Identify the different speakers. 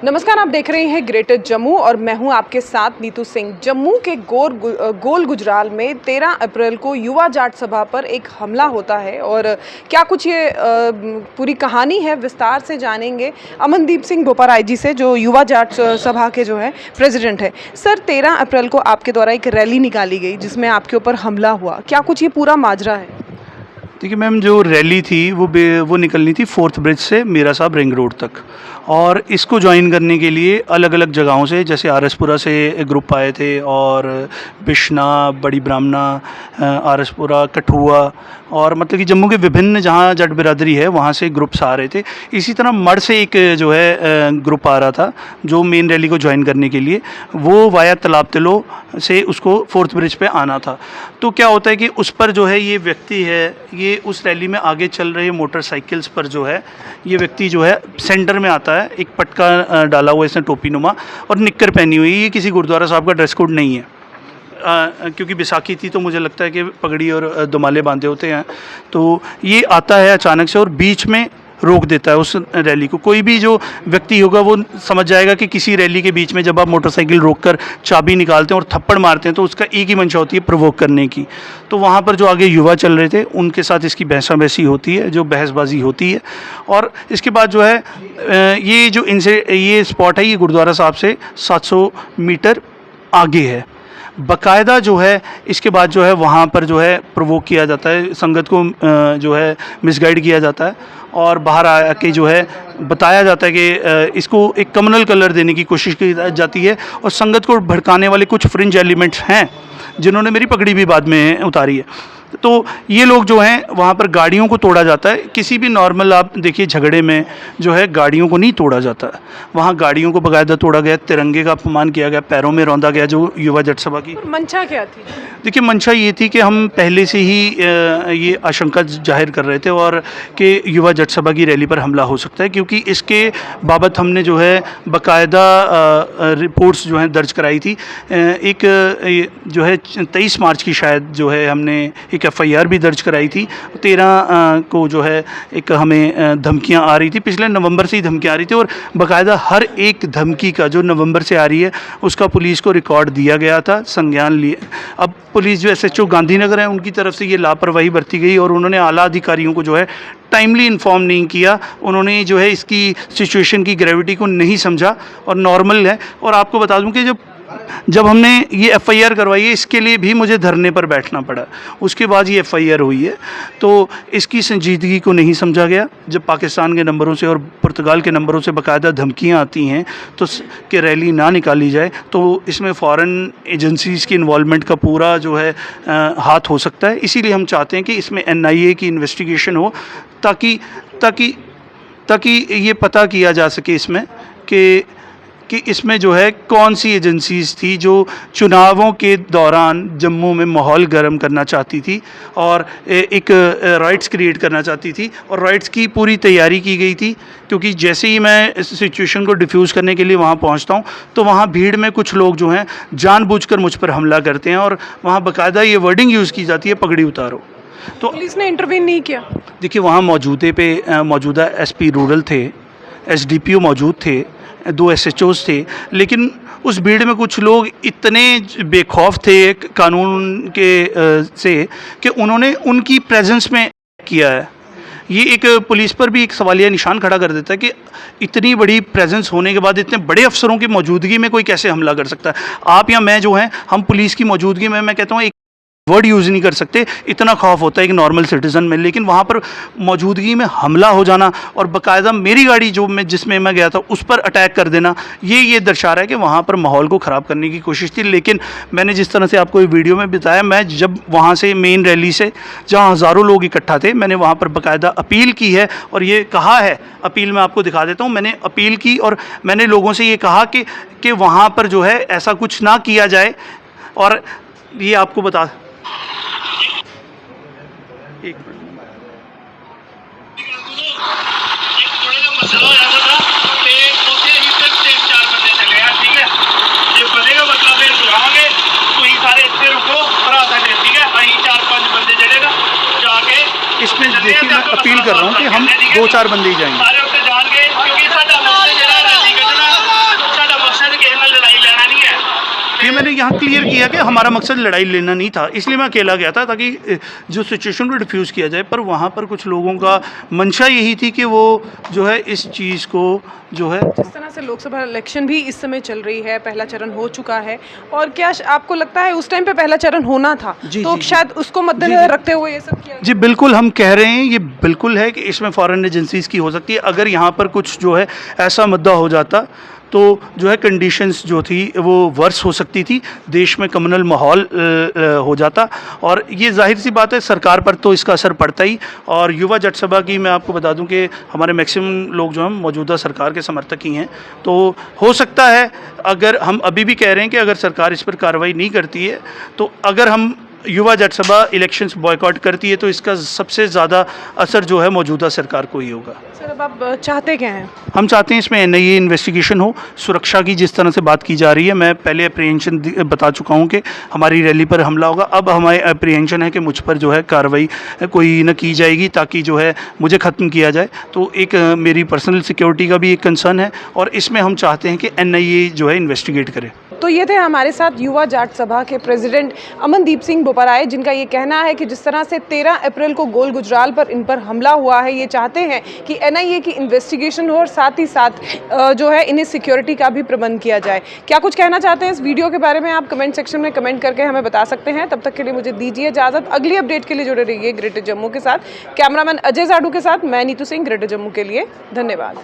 Speaker 1: नमस्कार, आप देख रहे हैं ग्रेटर जम्मू और मैं हूं आपके साथ नीतू सिंह। जम्मू के गोल गुजराल में 13 अप्रैल को युवा जाट सभा पर एक हमला होता है और क्या कुछ ये पूरी कहानी है विस्तार से जानेंगे अमनदीप सिंह बोपाराय जी से, जो युवा जाट सभा के जो है प्रेसिडेंट है। सर, 13 अप्रैल को आपके द्वारा एक रैली निकाली गई जिसमें आपके ऊपर हमला हुआ, क्या कुछ ये पूरा माजरा है?
Speaker 2: देखिए मैम, जो रैली थी वो निकलनी थी फोर्थ ब्रिज से मीरा साहब रिंग रोड तक, और इसको ज्वाइन करने के लिए अलग अलग जगहों से, जैसे आरएसपुरा से ग्रुप आए थे और बिश्ना, बड़ी ब्राह्मणा, आरएसपुरा, कठुआ और मतलब कि जम्मू के विभिन्न जहाँ जट बिरादरी है वहाँ से ग्रुप्स आ रहे थे। इसी तरह मड़ से एक जो है ग्रुप आ रहा था जो मेन रैली को ज्वाइन करने के लिए, वो वाया तालाब तिलो से उसको फोर्थ ब्रिज पे आना था। तो क्या होता है कि उस पर जो है ये व्यक्ति है, ये उस रैली में आगे चल रहे मोटरसाइकिल्स पर जो है ये व्यक्ति जो है सेंटर में आता है, एक पटका डाला हुआ इसने टोपी नुमा और निक्कर पहनी हुई। ये किसी गुरुद्वारा साहब का ड्रेस कोड नहीं है, क्योंकि बैसाखी थी तो मुझे लगता है कि पगड़ी और दुमाले बांधे होते हैं। तो ये आता है अचानक से और बीच में रोक देता है उस रैली को। कोई भी जो व्यक्ति होगा वो समझ जाएगा कि किसी रैली के बीच में जब आप मोटरसाइकिल रोककर चाबी निकालते हैं और थप्पड़ मारते हैं तो उसका एक ही मंशा होती है प्रोवोक करने की। तो वहाँ पर जो आगे युवा चल रहे थे उनके साथ इसकी बहसा-बहसी होती है, जो बहसबाजी होती है। और इसके बाद जो है ये स्पॉट है, ये गुरुद्वारा साहब से 700 मीटर आगे है। बाकायदा जो है इसके बाद जो है वहाँ पर जो है प्रोवोक किया जाता है, संगत को जो है मिसगाइड किया जाता है और बाहर आके जो है बताया जाता है कि इसको एक कम्युनल कलर देने की कोशिश की जाती है। और संगत को भड़काने वाले कुछ फ्रिंज एलिमेंट्स हैं जिन्होंने मेरी पगड़ी भी बाद में उतारी है। तो ये लोग जो हैं वहाँ पर गाड़ियों को तोड़ा जाता है। किसी भी नॉर्मल आप देखिए झगड़े में जो है गाड़ियों को नहीं तोड़ा जाता, वहाँ गाड़ियों को बाकायदा तोड़ा गया, तिरंगे का अपमान किया गया, पैरों में रौंदा गया। जो युवा जट सभा की
Speaker 1: मंशा क्या थी?
Speaker 2: देखिए मंशा ये थी कि हम पहले से ही ये आशंका जाहिर कर रहे थे और कि युवा जट सभा की रैली पर हमला हो सकता है, क्योंकि इसके बाबत हमने जो है बाकायदा रिपोर्ट्स जो हैं दर्ज कराई थी। एक जो है 23 मार्च की शायद जो है हमने एक एफआईआर भी दर्ज कराई थी। 13 को जो है एक हमें धमकियां आ रही थी, पिछले नवंबर से ही धमकियां आ रही थी और बाकायदा हर एक धमकी का जो नवंबर से आ रही है उसका पुलिस को रिकॉर्ड दिया गया था, संज्ञान लिए। अब पुलिस जो एसएचओ गांधीनगर है उनकी तरफ से ये लापरवाही बरती गई और उन्होंने आला अधिकारियों को जो है टाइमली इन्फॉर्म नहीं किया। उन्होंने जो है इसकी सिचुएशन की ग्रेविटी को नहीं समझा और नॉर्मल है। और आपको बता दूं कि जब हमने ये एफआईआर करवाई है इसके लिए भी मुझे धरने पर बैठना पड़ा, उसके बाद ये एफआईआर हुई है। तो इसकी संजीदगी को नहीं समझा गया। जब पाकिस्तान के नंबरों से और पुर्तगाल के नंबरों से बाकायदा धमकियां आती हैं तो कि रैली ना निकाली जाए, तो इसमें फ़ॉरेन एजेंसीज़ की इन्वॉल्वमेंट का पूरा जो है हाथ हो सकता है। इसीलिए हम चाहते हैं कि इसमें एनआईए की इन्वेस्टिगेशन हो ताकि ये पता किया जा सके इसमें कि इसमें जो है कौन सी एजेंसीज़ थी जो चुनावों के दौरान जम्मू में माहौल गर्म करना चाहती थी और एक राइट्स क्रिएट करना चाहती थी। और राइट्स की पूरी तैयारी की गई थी, क्योंकि जैसे ही मैं इस सिचुएशन को डिफ्यूज़ करने के लिए वहाँ पहुँचता हूँ तो वहाँ भीड़ में कुछ लोग जो हैं जानबूझकर मुझ पर हमला करते हैं और वहाँ बाकायदा ये वर्डिंग यूज़ की जाती है, पगड़ी उतारो। तो
Speaker 1: पुलिस ने इंटरवीन नहीं किया? देखिए
Speaker 2: वहाँ मौजूदा एसपी रूरल थे, एसडीपीओ मौजूद थे, 2 एसएचओज थे, लेकिन उस भीड़ में कुछ लोग इतने बेखौफ थे कानून के से कि उन्होंने उनकी प्रेजेंस में किया है। ये एक पुलिस पर भी एक सवालिया निशान खड़ा कर देता है कि इतनी बड़ी प्रेजेंस होने के बाद इतने बड़े अफसरों की मौजूदगी में कोई कैसे हमला कर सकता है। आप या मैं जो हैं, हम पुलिस की मौजूदगी में, मैं कहता हूँ, एक वर्ड यूज़ नहीं कर सकते, इतना खौफ होता है एक नॉर्मल सिटीज़न में। लेकिन वहाँ पर मौजूदगी में हमला हो जाना और बाकायदा मेरी गाड़ी जिसमें मैं गया था उस पर अटैक कर देना, ये दर्शा रहा है कि वहाँ पर माहौल को ख़राब करने की कोशिश थी। लेकिन मैंने जिस तरह से आपको वीडियो में बताया, मैं जब वहाँ से मेन रैली से जहाँ हज़ारों लोग इकट्ठा थे, मैंने वहाँ पर बाकायदा अपील की है और ये कहा है, अपील मैं आपको दिखा देता हूँ। मैंने अपील की और मैंने लोगों से ये कहा कि वहाँ पर जो है ऐसा कुछ ना किया जाए। और ये आपको बता एक मसला होया था ते उथे ही सिर्फ 3-4 बंदे चले हैं, ठीक है। जे बनेगा मतलब फिर बुलावांगे, तुम सारे इतने रुको भरा सकते, ठीक है। अहीं 4-5 बंदे जड़े ना जाके इसमें देखिए, मैं अपील कर रहा हूँ कि हम 2-4 बंदे ही जाएंगे। सारे उत्ते जाएंगे, क्योंकि साडा मकसद जेड़ा रैली कड्ढना यहाँ क्लियर किया कि हमारा मकसद लड़ाई लेना नहीं था, इसलिए मैं अकेला गया था ताकि जो सिचुएशन को डिफ्यूज़ किया जाए। पर वहाँ पर कुछ लोगों का मंशा यही थी कि वो जो है इस चीज़ को जो है,
Speaker 1: जिस तरह से लोकसभा इलेक्शन भी इस समय चल रही है, पहला चरण हो चुका है, और क्या आपको लगता है उस टाइम पे पहला चरण होना था,
Speaker 2: जी,
Speaker 1: तो
Speaker 2: जी,
Speaker 1: शायद उसको मद्देनजर रखते हुए ये सब किया?
Speaker 2: जी बिल्कुल, हम कह रहे हैं ये बिल्कुल है कि इसमें फॉरेन एजेंसीज़ की हो सकती है। अगर यहाँ पर कुछ जो है ऐसा मुद्दा हो जाता तो जो है कंडीशंस जो थी वो वर्स हो सकती थी, देश में कम्युनल माहौल हो जाता, और ये जाहिर सी बात है सरकार पर तो इसका असर पड़ता ही। और युवा जट सभा की मैं आपको बता दूं कि हमारे मैक्सिमम लोग जो हैं मौजूदा सरकार के समर्थक ही हैं। तो हो सकता है, अगर हम अभी भी कह रहे हैं कि अगर सरकार इस पर कार्रवाई नहीं करती है, तो अगर हम युवा जट सभा इलेक्शंस बॉयकॉट करती है तो इसका सबसे ज़्यादा असर जो है मौजूदा सरकार को ही होगा।
Speaker 1: सर अब आप चाहते क्या हैं?
Speaker 2: हम चाहते हैं इसमें एनआईए इन्वेस्टिगेशन हो। सुरक्षा की जिस तरह से बात की जा रही है, मैं पहले अप्रीहेंशन बता चुका हूं कि हमारी रैली पर हमला होगा। अब हमारे अप्रीहेंशन है कि मुझ पर जो है कार्रवाई कोई न की जाएगी ताकि जो है मुझे ख़त्म किया जाए। तो एक मेरी पर्सनल सिक्योरिटी का भी एक कंसर्न है, और इसमें हम चाहते हैं कि एनआईए जो है इन्वेस्टिगेट करे।
Speaker 1: तो ये थे हमारे साथ युवा जाट सभा के प्रेसिडेंट अमनदीप सिंह बोपराय, जिनका ये कहना है कि जिस तरह से 13 अप्रैल को गोल गुजराल पर इन पर हमला हुआ है, ये चाहते हैं कि एनआईए की इन्वेस्टिगेशन हो और साथ ही साथ जो है इन्हें सिक्योरिटी का भी प्रबंध किया जाए। क्या कुछ कहना चाहते हैं इस वीडियो के बारे में, आप कमेंट सेक्शन में कमेंट करके हमें बता सकते हैं। तब तक के लिए मुझे दीजिए इजाज़त। अगली अपडेट के लिए जुड़े रहिए ग्रेटर जम्मू के साथ। कैमरामैन अजय जाडू के साथ मैं नीतू सिंह, ग्रेटर जम्मू के लिए। धन्यवाद।